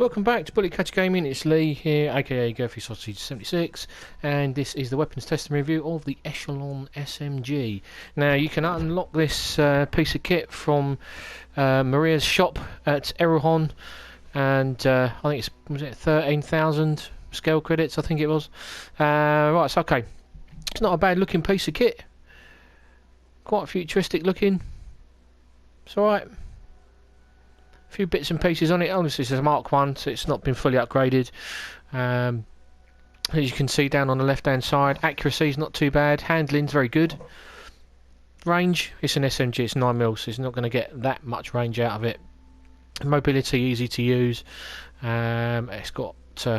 Welcome back to Bullet Catcher Gaming. It's Lee here, aka Girthy Sausage 76, and this is the weapons testing review of the Echelon SMG. Now you can unlock this piece of kit from Maria's shop at Recon, and I think was it 13,000 scale credits, I think it was. Right, so okay, it's not a bad looking piece of kit, quite futuristic looking. It's alright. Few bits and pieces on it. Obviously, this is a Mark 1, so it's not been fully upgraded. As you can see down on the left hand side, accuracy is not too bad, handling's very good. Range, it's an SMG, it's 9mm, so it's not going to get that much range out of it. Mobility, easy to use. It's got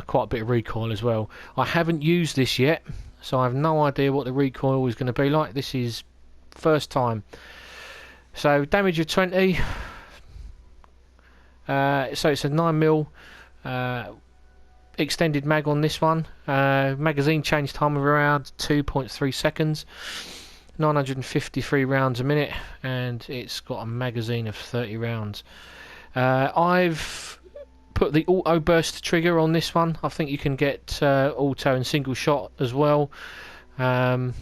quite a bit of recoil as well. I haven't used this yet, so I have no idea what the recoil is going to be like. This is first time. So damage of 20. So it's a 9mm extended mag on this one. Magazine change time of around 2.3 seconds. 953 rounds a minute, and it's got a magazine of 30 rounds. I've put the auto burst trigger on this one. I think you can get auto and single shot as well. Let's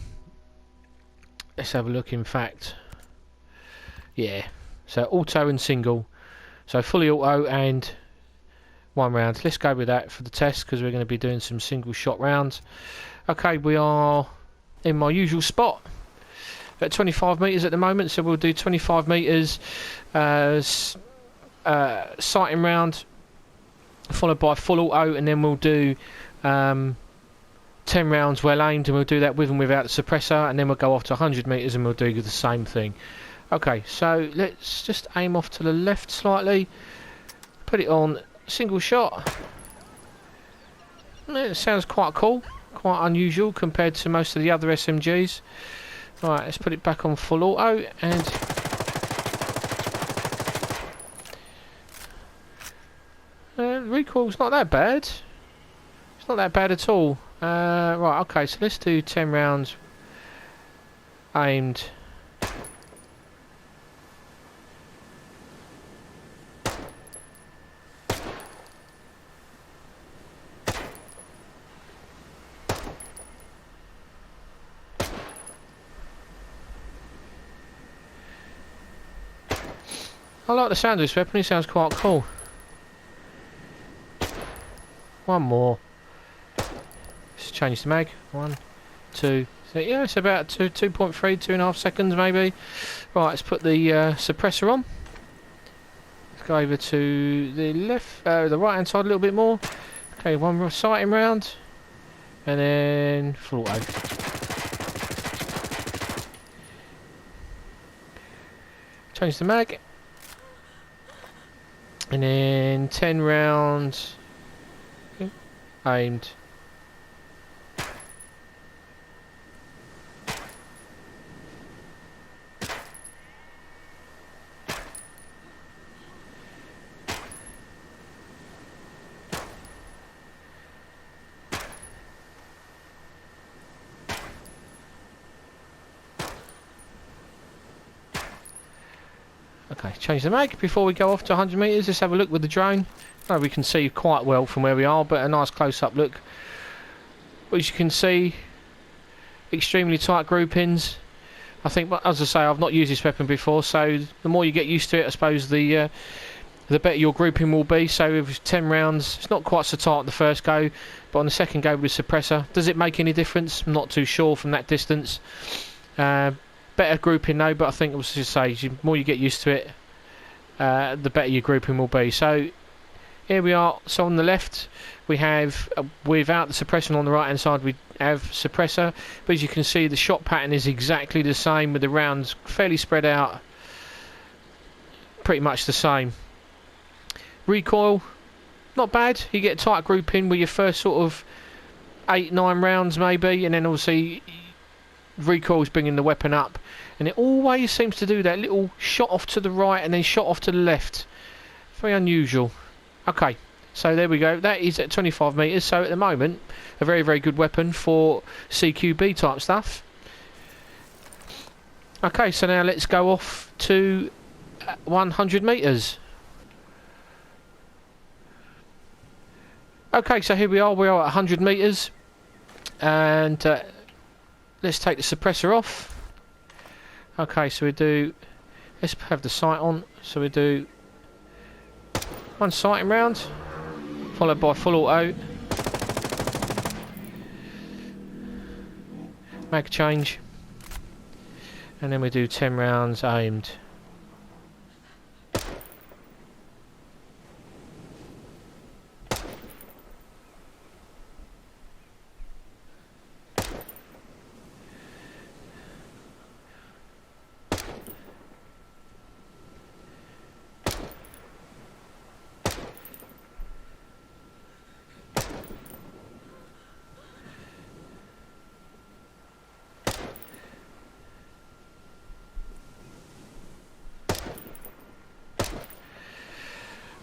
have a look. In fact, yeah, so auto and single. So fully auto and one round. Let's go with that for the test because we're going to be doing some single shot rounds. Okay, we are in my usual spot at 25 metres at the moment, so we'll do 25 metres sighting round followed by full auto, and then we'll do 10 rounds well aimed, and we'll do that with and without the suppressor, and then we'll go off to 100 metres and we'll do the same thing. Okay, so let's just aim off to the left slightly, put it on single shot. It sounds quite cool, quite unusual compared to most of the other SMGs. Right, let's put it back on full auto, and recoil's not that bad. It's not that bad at all. Right, okay, so let's do 10 rounds aimed. I like the sound of this weapon, it sounds quite cool. One more. Let's change the mag. 1, 2, 3. Yeah, it's about 2.3, 2.5 seconds maybe. Right, let's put the suppressor on. Let's go over to the left, the right hand side a little bit more. Okay, one more sighting round. And then full auto. Change the mag. And then 10 rounds aimed. Okay, change the mag before we go off to 100 metres. Let's have a look with the drone. Oh, we can see quite well from where we are, but a nice close-up look. As you can see, extremely tight groupings. I think, as I say, I've not used this weapon before, so the more you get used to it, I suppose the better your grouping will be. So with 10 rounds, it's not quite so tight on the first go, but on the second go with suppressor, does it make any difference? I'm not too sure from that distance. Better grouping though, but I think, as I say, the more you get used to it, the better your grouping will be. So here we are. So on the left we have without the suppressor, on the right hand side we have suppressor, but as you can see the shot pattern is exactly the same, with the rounds fairly spread out, pretty much the same. Recoil, not bad. You get tight grouping with your first sort of 8-9 rounds maybe, and then obviously recoil is bringing the weapon up, and it always seems to do that little shot off to the right and then shot off to the left. Very unusual. Okay, so there we go. That is at 25 metres, so at the moment a very, very good weapon for CQB type stuff. Okay, so now let's go off to 100 metres. Okay, so here we are at 100 metres, and let's take the suppressor off. Okay, so let's have the sight on, so we do one sighting round, followed by full auto, mag change, and then we do 10 rounds aimed.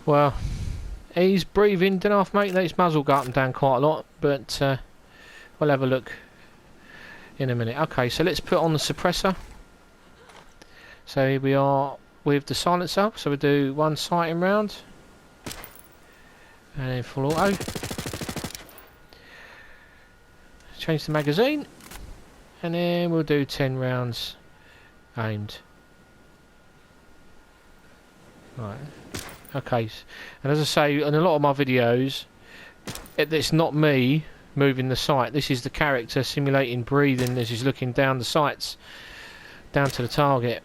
Well, he's breathing, don't know if mate, his muzzle got up and down quite a lot, but we'll have a look in a minute. Okay, so let's put on the suppressor. So here we are with the silencer, so we do one sighting round, and then full auto. Change the magazine, and then we'll do 10 rounds aimed. Right. Okay, and as I say, in a lot of my videos, it's not me moving the sight. This is the character simulating breathing as he's looking down the sights, down to the target.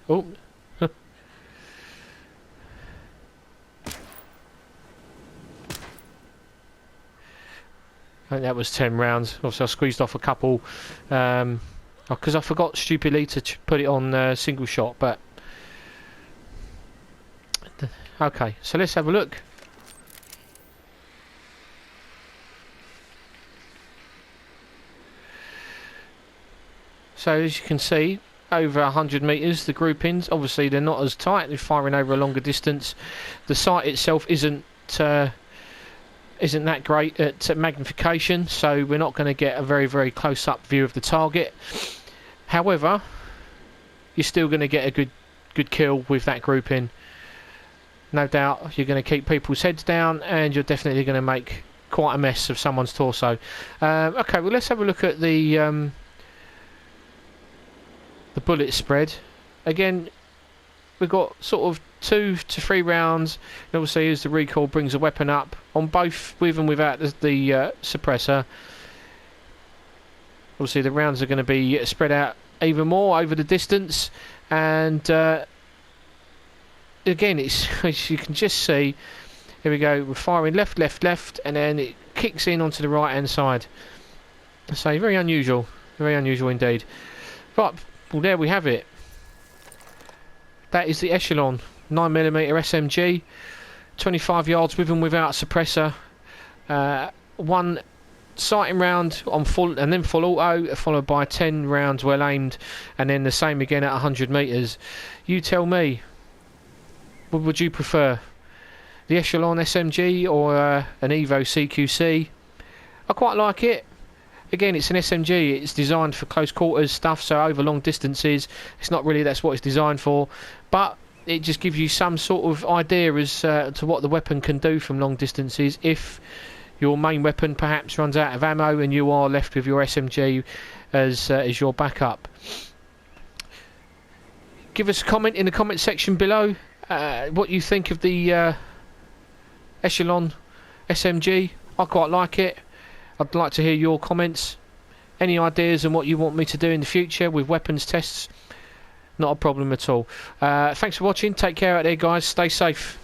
Oh. I think that was 10 rounds. Obviously I squeezed off a couple because I forgot stupidly to put it on single shot, but okay, so let's have a look. So as you can see, over 100 metres the groupings, obviously they're not as tight, they're firing over a longer distance. The sight itself isn't that great at magnification, so we're not going to get a very close up view of the target. However, you're still going to get a good kill with that grouping. No doubt you're going to keep people's heads down, and you're definitely going to make quite a mess of someone's torso. Okay, well let's have a look at the bullet spread. Again, we've got sort of 2 to 3 rounds, and obviously as the recoil brings the weapon up on both with and without the suppressor, obviously the rounds are going to be spread out even more over the distance, and again it's as you can just see, here we go, we're firing left, and then it kicks in onto the right hand side. So very unusual indeed. Right, well there we have it. That is the Echelon 9mm SMG, 25 yards with and without suppressor, one sighting round on full and then full auto, followed by 10 rounds well aimed, and then the same again at 100 metres. You tell me, what would you prefer, the Echelon SMG or an Evo CQC? I quite like it. Again, it's an SMG, it's designed for close quarters stuff, so over long distances it's not really that's what it's designed for, but it just gives you some sort of idea as to what the weapon can do from long distances if your main weapon perhaps runs out of ammo and you are left with your SMG as your backup. Give us a comment in the comment section below what you think of the Echelon SMG. I quite like it. I'd like to hear your comments. Any ideas on what you want me to do in the future with weapons tests? Not a problem at all. Thanks for watching. Take care out there, guys. Stay safe.